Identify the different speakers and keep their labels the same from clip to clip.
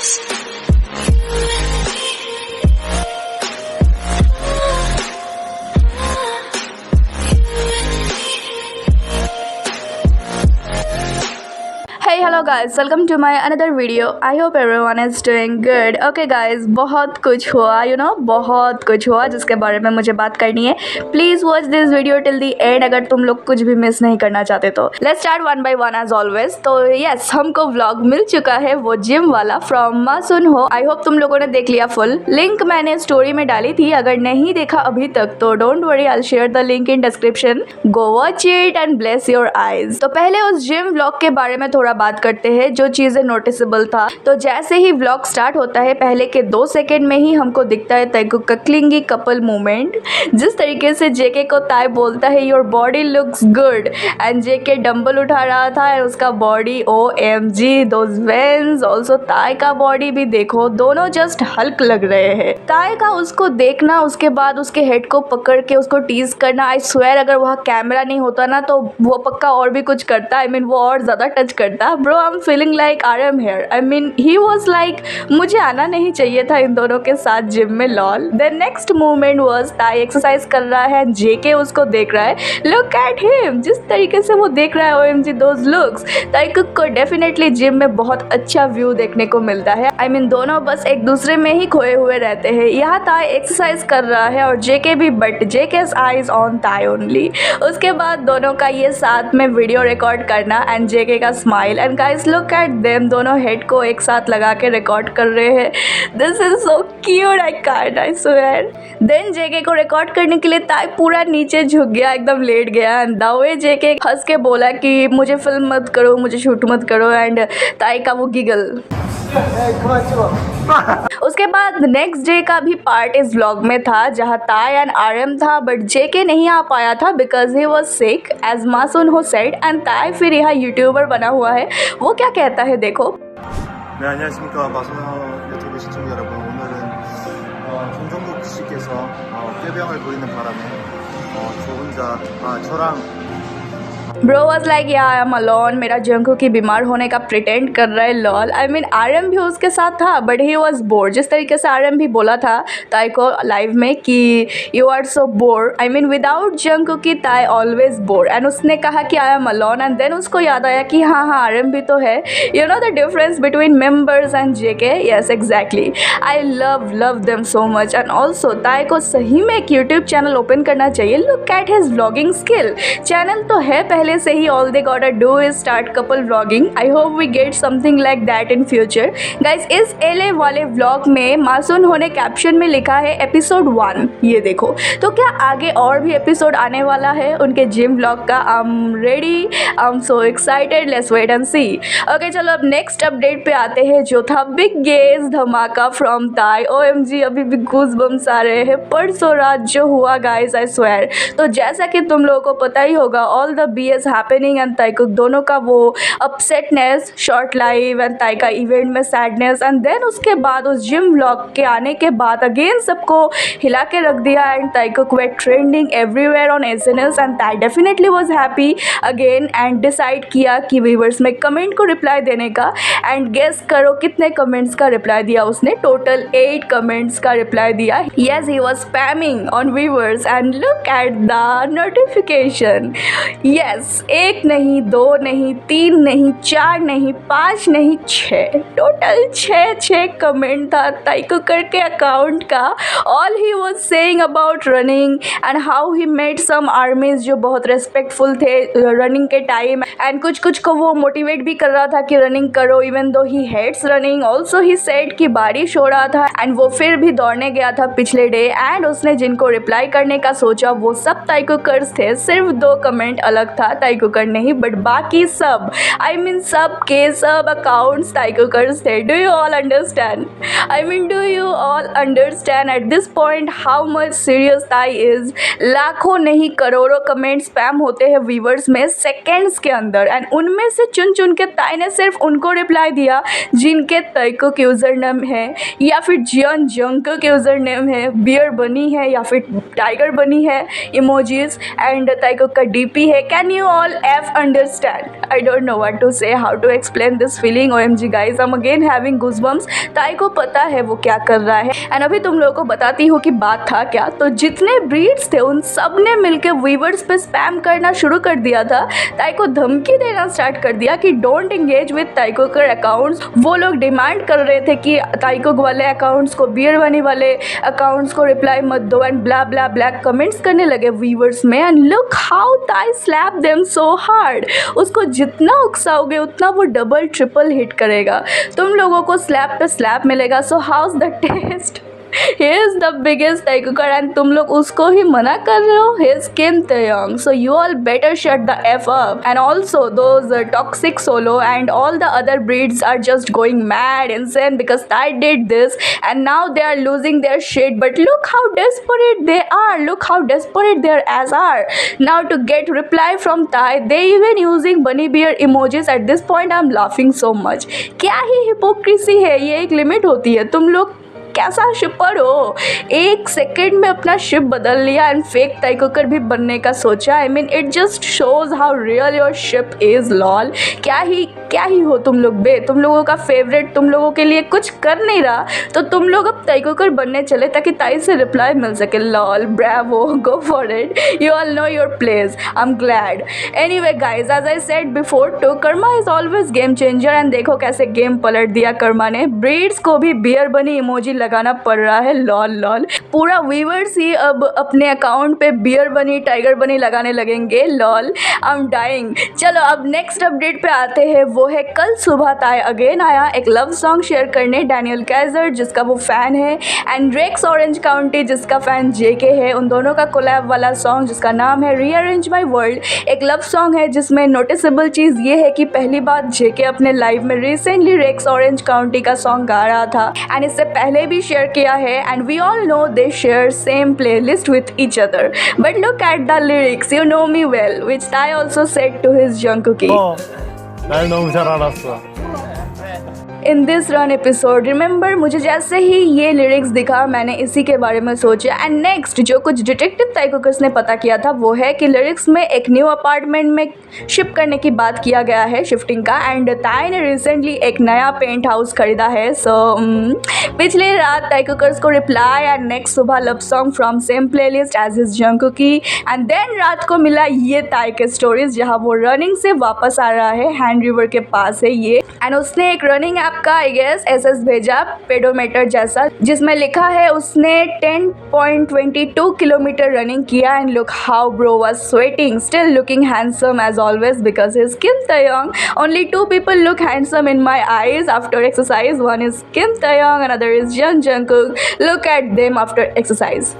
Speaker 1: Hey hello guys, welcome to my another video. I hope everyone is doing good. Okay guys, बहुत कुछ हुआ बहुत कुछ हुआ जिसके बारे में मुझे बात करनी है. Please watch this video till the end अगर तुम लोग कुछ भी मिस नहीं करना चाहते तो. Let's start one by one as always. तो yes, हमको vlog मिल चुका है वो जिम वाला from मासूनहो. I hope तुम लोगों ने देख लिया full. लिंक मैंने स्टोरी में डाली थी, अगर नहीं देखा अभी तक तो don't worry, I'll share the link in description. Go watch it and bless your eyes. तो पहले उस जिम vlog के बारे में थोड़ा बात करते हैं जो चीजें नोटिसेबल था. तो जैसे ही व्लॉग स्टार्ट होता है पहले के 2 सेकंड में ही हमको दिखता है ताइकुक का क्लिंगी कपल मूवमेंट. जिस तरीके से जेके को ताई बोलता है your body looks good and JK dumbbell उठा रहा था और उसका body OMG those veins. Also ताई का बॉडी भी देखो, दोनों जस्ट हल्क लग रहे हैं. ताई का उसको देखना, उसके बाद उसके हेड को पकड़ के उसको टीज करना. आई स्वेयर अगर वहाँ कैमरा नहीं होता ना तो वो पक्का और भी कुछ करता. आई मीन वो और ज़्यादा टच करता. Bro I am feeling like RM here. I mean he was like मुझे आना नहीं चाहिए था इन दोनों के साथ जिम में lol. Then next movement was Tae exercise कर रहा है, जेके उसको देख रहा है. लुक एट हिम, जिस तरीके से वो देख रहा है OMG दोज लुक्स. ताइकुक को डेफिनेटली जिम में बहुत अच्छा व्यू देखने को मिलता है. आई मीन दोनों बस एक दूसरे में ही खोए हुए रहते हैं. यहाँ ताई एक्सरसाइज कर रहा है और जेके भी, but JK's eyes on Tae only. उसके बाद दोनों का ये साथ में वीडियो रिकॉर्ड करना एंड जेके का smile. And guys look at them, दोनों हेड को एक साथ लगा के रिकॉर्ड कर रहे हैं. This is so cute, I can't, I swear. Then JK को रिकॉर्ड करने के लिए ताई पूरा नीचे झुक गया, एकदम लेट गया. एंड द वे जेके हंस के बोला कि मुझे फिल्म मत करो, मुझे शूट मत करो. एंड ताई का वो गिगल. उसके बाद नेक्स्ट डे का भी पार्ट इस व्लॉग में था जहाँ ताई एंड RM था, बट जेके नहीं आ पाया था because he was sick as मासूनहो सेड. एंड ताई फिर यहाँ यूट्यूबर बना हुआ है, वो क्या कहता है देखो.
Speaker 2: 네, 안녕하십니까. 마소노 유튜브 시청자 여러분. 오늘은 김종국 씨께서 꾀병을 부리는 바람에 저 혼자 저랑
Speaker 1: ब्रो वॉज लाइक या आई एम अलोन. मेरा जंकू की बीमार होने का प्रिटेंड कर रहा है लॉल. आई मीन RM भी उसके साथ था बट ही वॉज बोर्ड. जिस तरीके से RM भी बोला था ताई को लाइव में कि you are so bored. I mean without Jungkook की ताई ऑलवेज बोर्ड. एंड उसने कहा कि I am alone. And then उसको याद आया कि हाँ RM भी तो है. You know the difference between members and JK. Yes exactly. I love them so much. And also Tae को सही में एक यूट्यूब चैनल ओपन करना चाहिए. Look at his vlogging skill. Channel तो है पहले से ही, all they gotta do is start couple vlogging. I hope we get something like that in future. Guys इस LA वाले व्लॉग में मासूनहो ने कैप्शन में लिखा है एपिसोड 1. ये देखो. तो क्या आगे और भी एपिसोड आने वाला है उनके जिम व्लॉग का? I am ready, I am so excited. Let's wait and see. Okay चलो अब नेक्स्ट अपडेट पे आते हैं जो था बिग गेज धमाका फ्रॉम ताई. OMG अभी भी गूज बम्स आ रहे हैं. परसों रात जो हुआ गाइस, आई स्वेयर. तो जैसा कि तुम लोगों को पता ही होगा all the BS happening and Taekook दोनों का वो अपसेटनेस, शॉर्ट लाइव एंड ताई का इवेंट में सैडनेस. एंड देन उसके बाद उस जिम व्लॉग के आने के बाद अगेन सबको हिला के रख दिया. एंड ताइकुक वे trending everywhere on SNS. And Tae definitely was happy again and decide किया कि व्यूवर्स में कमेंट को रिप्लाई देने का. एंड गेस करो कितने कमेंट्स का रिप्लाई दिया उसने? टोटल 8 कमेंट्स का रिप्लाई दिया. Yes he was spamming on viewers. And look at the notification. Yes, 1 नहीं, 2 नहीं, 3 नहीं, 4 नहीं, 5 नहीं, 6, टोटल 6 कमेंट था ताइकुक के अकाउंट का. All he was saying about running and how he made some ARMYs जो बहुत रेस्पेक्टफुल थे रनिंग के टाइम. एंड कुछ को वो मोटिवेट भी कर रहा था कि रनिंग करो even though he hates running. Also he said कि बारिश हो रहा था एंड वो फिर भी दौड़ने गया था पिछले डे. एंड उसने जिनको रिप्लाई करने का सोचा वो सब ताइकुकर्स थे. सिर्फ 2 कमेंट अलग था ताइकुकर नहीं, बट बाकी सब, आई मीन सब के सब अकाउंट्स ताइकुकर्स थे. Do you all understand? I mean do you all understand at this point how much serious ताई इज? लाखों नहीं करोड़ों कमेंट स्पैम होते हैं व्यूवर्स में सेकेंड्स के अंदर. एंड उनमें से चुन के ताई ने सिर्फ उनको रिप्लाई दिया जिनके ताइकुक यूजर नेम है या फिर जियन जंकुक यूजर नेम है, बियर बनी है या फिर टाइगर बनी है इमोजीज. एंड ताइकुक का DP है. Can you you all F understand? I don't know what to say, how to explain this feeling. OMG guys, I'm again having goosebumps. ताई को पता है वो क्या कर रहा है एंड अभी तुम लोगों को बताती हूँ कि बात था क्या। तो जितने ब्रीड्स थे उन सब ने मिलकर वीवर्स पे स्पैम करना शुरू कर दिया था। ताई को धमकी देना स्टार्ट कर दिया कि डोंट एंगेज विद ताइकोकर अकाउंट्स। वो लोग डिमांड कर रहे थे कि ताइकोक वाले अकाउंट्स को, बियर बनी वाले अकाउंट्स को रिप्लाई मत दो and blah blah black comments करने लगे वीवर्स में। एंड लुक हाउ ताई स्लैप देम सो हार्ड। उसको जितना उकसाओगे उतना वो डबल ट्रिपल हिट करेगा, तुम लोगों को स्लैप पे स्लैप मिलेगा। So how's the taste? He is the biggest Taikoker and तुम लोग उसको ही मना कर रहे हो। He is Kim Taeyong, so you all better shut the F up. And also those toxic solo and all the other breeds are just going mad, insane because Tai did this and now they are losing their shit. But look how desperate they are. Look how desperate their ass are. Now to get reply from Tai, they even using bunny bear emojis. At this point I'm laughing so much. क्या ही hypocrisy है, ये एक limit होती है। तुम लोग कैसा शिपर हो, एक सेकंड में अपना शिप बदल लिया एंड फेक ताइकोकर भी बनने का सोचा। I mean it just shows how real your ship is lol. क्या ही हो तुम लोग बे। तुम लोगों का फेवरेट तुम लोगों के लिए कुछ कर नहीं रहा तो तुम लोग अब ताइकोकर बनने चले ताकि ताई से रिप्लाई मिल सके। Lol, bravo, go for it, you all know your place. I am glad. Anyway guys, as I said before too, karma is always game changer and देखो कैसे गेम पलट दिया कर्मा ने। ब्रीड्स को भी बियर बनी इमोजी लगाना पड़ रहा है। लॉल पूरा व्यूअर्स ही अब अपने अकाउंट पे बियर बनी, टाइगर बनी लगाने लगेंगे। Lol, I am dying. चलो अब नेक्स्ट अपडेट पे आते हैं। वो है कल सुबह ताई अगेन आया एक लव सॉन्ग शेयर करने डैनियल कैजर जिसका वो फैन है एंड रेक्स ऑरेंज काउंटी जिसका फैन जेके है। उन दोनों का कोलैब वाला सॉन्ग जिसका नाम है रीअरेंज माई वर्ल्ड एक लव सॉन्ग है जिसमें नोटिसेबल चीज़ ये है कि पहली बार जेके अपने लाइव में रिसेंटली रेक्स ऑरेंज काउंटी का सॉन्ग गा रहा था एंड इससे पहले भी शेयर किया है and we all know they share same playlist with each other. But look at the lyrics, you know me well, which Tai also said to his Jungkookie.
Speaker 2: 날 너무 잘 알았어.
Speaker 1: In this Run episode remember, मुझे जैसे ही ये lyrics दिखा मैंने इसी के बारे में सोचा। एंड नेक्स्ट जो कुछ डिटेक्टिव ताइकोकर्स ने पता किया था वो है कि लिरिक्स में एक न्यू अपार्टमेंट में शिफ्ट करने की बात किया गया है, शिफ्टिंग का। एंड ताई ने रिसेंटली एक नया पेंट हाउस खरीदा है। सो पिछली रात ताइकोकर्स को रिप्लाई एंड नेक्स्ट सुबह love song from same playlist as his Jungkookie and then रात को मिला ये ताई के स्टोरीज जहाँ वो रनिंग से वापस आ रहा है। हैंड रिवर के पास है ये एंड उसने एक रनिंग ऐप का आई गेस एसएस भेजा पेडोमीटर जैसा जिसमें लिखा है उसने 10.22 किलोमीटर रनिंग किया and look how bro was sweating, still looking handsome as always because he is Kim Taeyong. Only two people look handsome in my eyes after exercise. One is Kim Taeyong, another is Jungkook. Look at them after exercise.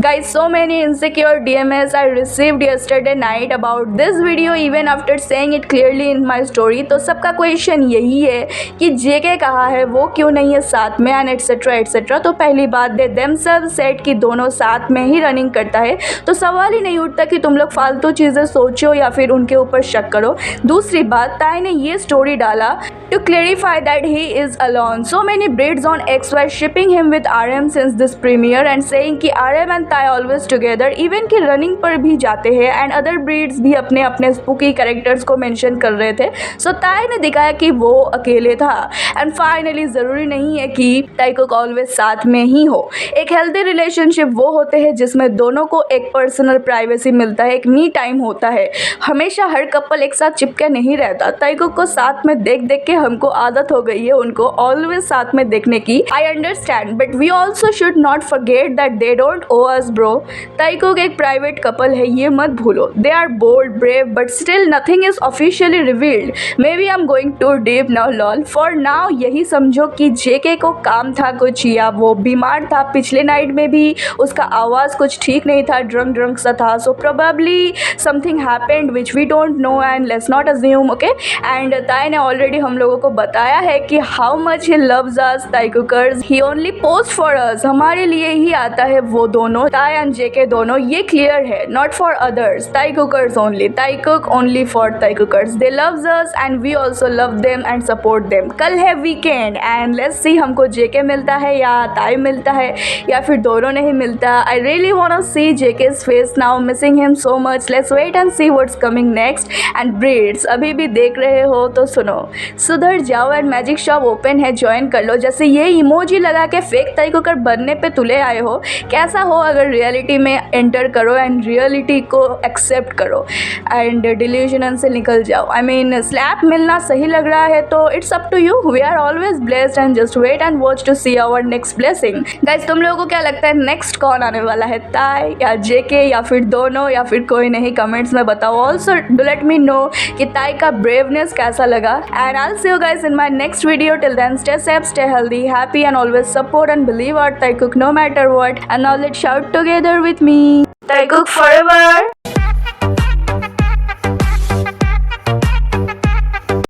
Speaker 1: Guys, so many insecure DMs I received yesterday night about this video even after saying it clearly in my story. तो सबका question यही है कि जेके कहाँ है, वो क्यों नहीं है साथ में एंड एटसेट्रा एटसेट्रा। तो पहली बात दे themselves said कि दोनों साथ में ही रनिंग करता है तो सवाल ही नहीं उठता कि तुम लोग फालतू चीज़ें सोचो या फिर उनके ऊपर शक करो। दूसरी बात, ताई ने ये स्टोरी डाला to clarify that he is alone. So many breeds on X were shipping him with RM since this premiere and saying कि RM and Tai always together. Even कि रनिंग पर भी जाते हैं and other breeds भी अपने अपने spooky characters को mention कर रहे थे. So ताई ने दिखाया कि वो अकेले था and finally ज़रूरी नहीं है कि ताई को always साथ में ही हो। एक healthy relationship वो होते हैं जिसमें दोनों को एक personal privacy मिलता है, एक me time होता है। हमेशा हर कपल एक साथ चिपके नहीं रहता। ताई को साथ में देख देख के हमको आदत हो गई है उनको ऑलवेज साथ में देखने की। I understand but we also should not forget that they don't owe us bro. Taekook एक प्राइवेट कपल है, ये मत भूलो। They are bold brave but still nothing is officially revealed. Maybe I am going too deep now lol. For now यही समझो कि जेके को काम था कुछ या वो बीमार था। पिछले नाइट में भी उसका आवाज़ कुछ ठीक नहीं था, ड्रंक सा था। So probably something happened which we don't know and let's not assume, okay. And Tae ने ऑलरेडी हम लोगों को बताया है कि how much he loves us Taekookers, he only post for us, हमारे लिए ही आता है वो दोनों। दोनों, ताई एंड जेके दोनों, ये क्लियर है, not for others, Tae Kookers only, Tae Kook only for Tae Kookers, they loves us and we also love them and support them. कल है वीकेंड एंड लेट्स सी हमको जेके मिलता है या ताई मिलता है या फिर दोनों नहीं मिलता। I really want to see JK's face now, missing him so much. Let's wait and see what's coming next. And ब्रीड्स अभी भी देख रहे हो तो सुनो, सुधर जाओ एंड मैजिक शॉप ओपन है, ज्वाइन कर लो। जैसे ये इमोजी लगा के फेक ताई कुकर बनने पे तुले आए हो, कैसा हो अगर रियलिटी में एंटर करो एंड रियलिटी को एक्सेप्ट करो एंड डिल्यूजन से निकल जाओ। आई मीन स्लैप मिलना सही लग रहा है तो it's up to you, we are always blessed and just wait and watch to see our next blessing. Guys तुम लोगों को क्या लगता है नेक्स्ट कौन आने वाला है, ताई या जेके या फिर दोनों या फिर कोई नहीं? कमेंट्स में बताओ। Also do let me know कि ताई का ब्रेवनेस कैसा लगा and I will see you guys in my next video. Till then stay safe, stay healthy, happy and always support and believe our Tae Kook no matter what, and now let's shout together with me, ताई cook forever।